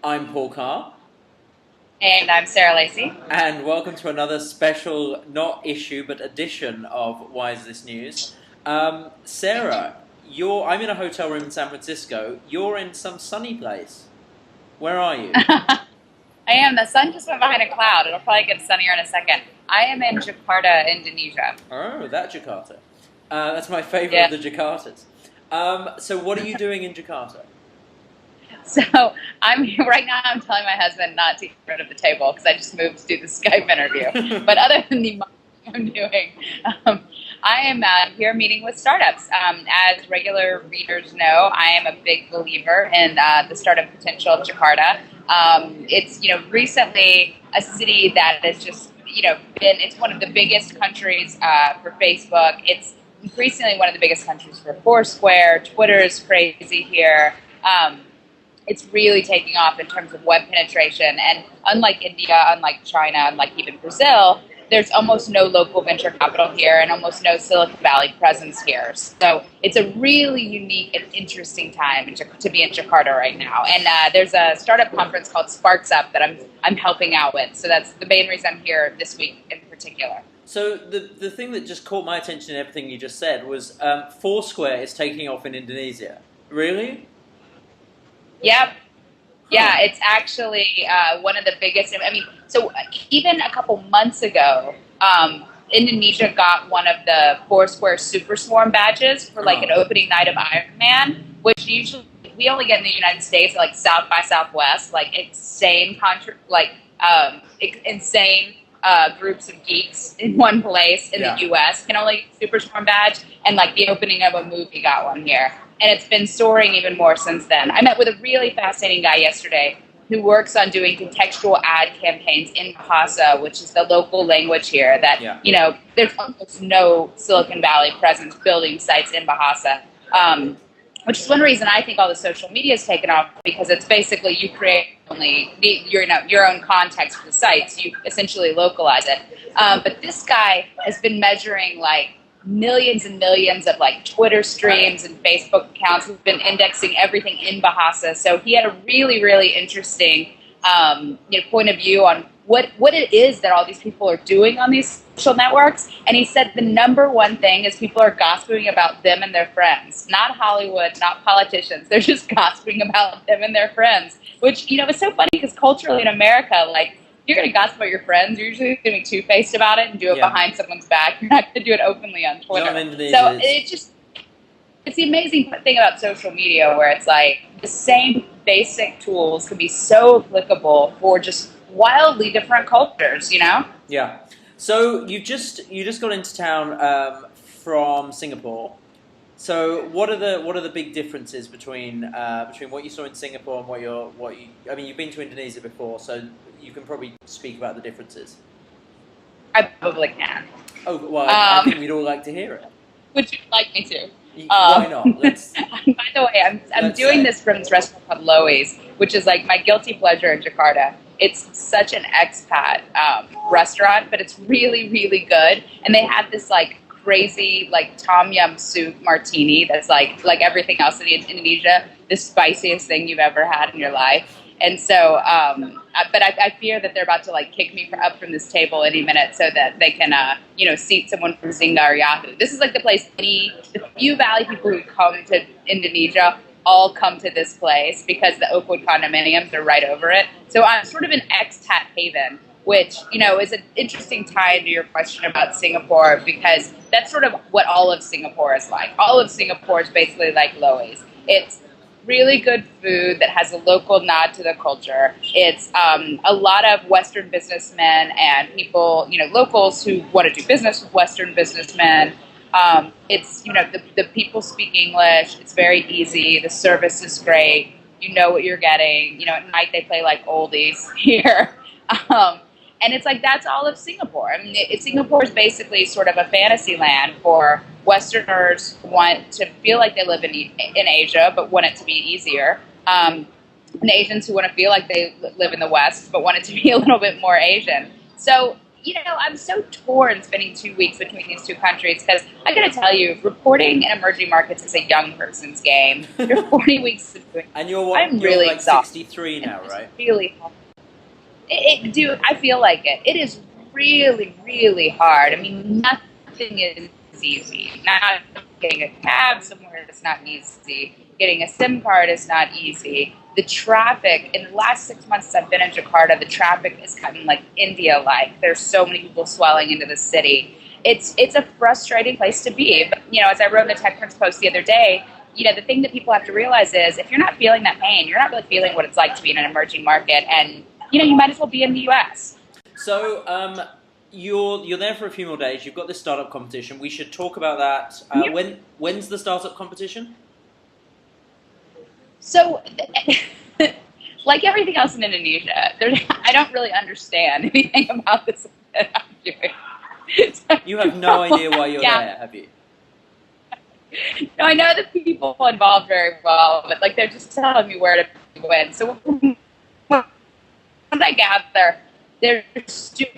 I'm Paul Carr, And I'm Sarah Lacy. and welcome to another special, not issue, but edition of Why Is This News? Sarah, I'm in a hotel room in San Francisco. You're in some sunny place. Where are you? I am. The sun just went behind a cloud. It'll probably get sunnier in a second. I am in Jakarta, Indonesia. Oh, that Jakarta. That's my favorite of Yeah. the Jakartas. So what are you doing in Jakarta? So I'm right now. I'm telling my husband not to eat in front of the table because I just moved to do the Skype interview. But other than the marketing I'm doing, um, I am here meeting with startups. As regular readers know, I am a big believer in the startup potential of Jakarta. It's recently a city that has just been. It's one of the biggest countries for Facebook. It's increasingly one of the biggest countries for Foursquare. Twitter is crazy here. It's really taking off in terms of web penetration. And unlike India, unlike China, unlike even Brazil, there's almost no local venture capital here and almost no Silicon Valley presence here. So it's a really unique and interesting time to be in Jakarta right now. And there's a startup conference called Sparks Up that I'm helping out with. So that's the main reason I'm here this week in particular. So the thing that just caught my attention in everything you just said was Foursquare is taking off in Indonesia. Really? Yep. Huh. Yeah, it's actually one of the biggest. I mean, so even a couple months ago, Indonesia got one of the Foursquare Super Swarm badges for like an Oh. opening night of Iron Man, which usually we only get in the United States, like South by Southwest, like insane groups of geeks in one place in Yeah. the U.S. can only get Super Swarm badge, and like the opening of a movie got one here. And it's been soaring even more since then. I met with a really fascinating guy yesterday who works on doing contextual ad campaigns in Bahasa, which is the local language here that, Yeah. there's almost no Silicon Valley presence building sites in Bahasa, which is one reason I think all the social media has taken off, because it's basically you create your own context for the sites. You essentially localize it. But this guy has been measuring like millions and millions of like Twitter streams and Facebook accounts. We've been indexing everything in Bahasa. So he had a really, really interesting point of view on what it is that all these people are doing on these social networks. And he said the number one thing is people are gossiping about them and their friends, not Hollywood, not politicians. They're just gossiping about them and their friends, which, is so funny because culturally in America, like, you're going to gossip about your friends, you're usually going to be two-faced about it and do it Yeah. behind someone's back. You're not going to do it openly on Twitter. Not in Indonesia, So it's- it's the amazing thing about social media, where it's like the same basic tools can be so applicable for just wildly different cultures. Yeah. So you just got into town from Singapore. So what are the big differences between what you saw in Singapore and I mean, you've been to Indonesia before, so you can probably speak about the differences. I probably can. Oh, well, I Um, think we'd all like to hear it. would you like me to? Why not? Let's. By the way, I'm Let's doing say. this from this restaurant called Loeys, which is like my guilty pleasure in Jakarta. It's such an expat restaurant, but it's really, really good. And they have this like crazy like tom yum soup martini that's like everything else in Indonesia, the spiciest thing you've ever had in your life. And so, but I fear that they're about to like kick me up from this table any minute so that they can, seat someone from Zingar Yahoo. This is like the place the few Valley people who come to Indonesia all come to this place because the Oakwood condominiums are right over it. So I'm sort of an expat haven, which, is an interesting tie into your question about Singapore, because that's sort of what all of Singapore is like. All of Singapore is basically like Loeys. It's really good food that has a local nod to the culture. It's a lot of Western businessmen and people, locals who want to do business with Western businessmen. It's, the people speak English. It's very easy. The service is great. You know what you're getting. At night they play like oldies here. And it's like, that's all of Singapore. I mean, Singapore is basically sort of a fantasy land for Westerners who want to feel like they live in Asia, but want it to be easier. And Asians who want to feel like they live in the West, but want it to be a little bit more Asian. So, I'm so torn spending 2 weeks between these two countries because I got to tell you, reporting in emerging markets is a young person's game. After 40 weeks of doing, And you're what? I'm You're really like exhausted. 63 now, right? Really hard. Dude, I feel like it. It is really, really hard. I mean, nothing is easy. Not getting a cab somewhere is not easy. Getting a SIM card is not easy. The traffic, in the last 6 months I've been in Jakarta, the traffic is gotten like India-like. There's so many people swelling into the city. It's a frustrating place to be. But, as I wrote in the TechCrunch post the other day, the thing that people have to realize is if you're not feeling that pain, you're not really feeling what it's like to be in an emerging market. And, you might as well be in the U.S. So, you're there for a few more days. You've got this startup competition. We should talk about that. When's the startup competition? So, like everything else in Indonesia, I don't really understand anything about this that I'm doing. You have no idea why you're there, have you? No, I know the people involved very well, but they're just telling me where to win. So what I gather,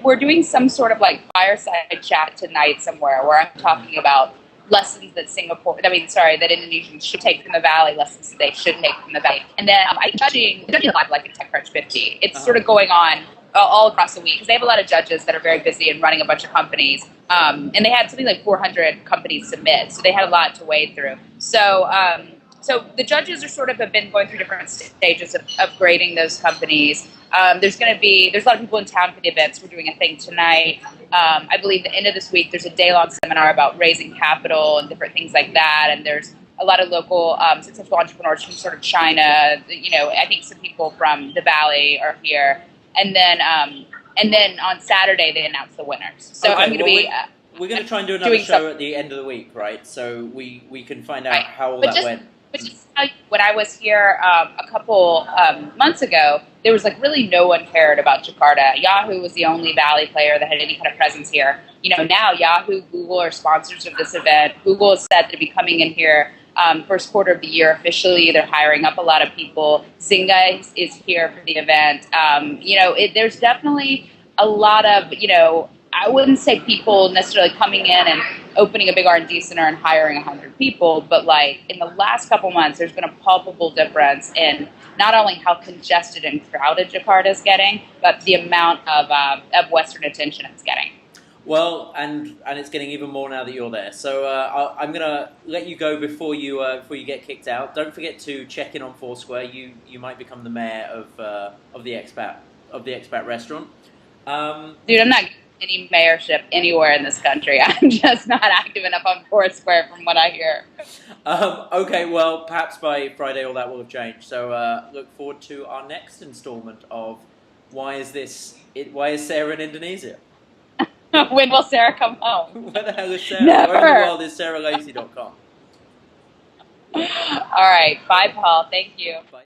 we're doing some sort of fireside chat tonight somewhere where I'm talking about lessons that that Indonesians should take from the Valley, lessons that they should take from the Valley. And then I'm judging live like a TechCrunch 50. It's sort of going on all across the week because they have a lot of judges that are very busy and running a bunch of companies. And they had something like 400 companies submit, so they had a lot to wade through. So the judges have been going through different stages of grading those companies. There's a lot of people in town for the events. We're doing a thing tonight. I believe the end of this week, there's a day-long seminar about raising capital and different things like that. And there's a lot of local successful entrepreneurs from China. I think some people from the Valley are here. And then on Saturday, they announce the winners. So okay, I'm going to be... we're going to try and do another show at the end of the week, right? So we can find out how all that went. But just to tell you, when I was here a couple months ago, there was really no one cared about Jakarta. Yahoo was the only Valley player that had any kind of presence here. Now Yahoo, Google are sponsors of this event. Google has said they'll be coming in here first quarter of the year officially. They're hiring up a lot of people. Zynga is here for the event. There's definitely a lot of, I wouldn't say people necessarily coming in and opening a big R&D center and hiring 100 people, but in the last couple months, there's been a palpable difference in not only how congested and crowded Jakarta is getting, but the amount of Western attention it's getting. Well, and it's getting even more now that you're there. So I'm gonna let you go before you get kicked out. Don't forget to check in on Foursquare. You might become the mayor of the expat restaurant. Dude, I'm not any mayorship anywhere in this country. I'm just not active enough on Foursquare from what I hear. Okay, well, perhaps by Friday all that will have changed. So look forward to our next installment of Why is Sarah in Indonesia? When will Sarah come home? Where the hell is Sarah? Never. Where in the world is SarahLacy.com? All right. Bye, Paul. Thank you. Bye.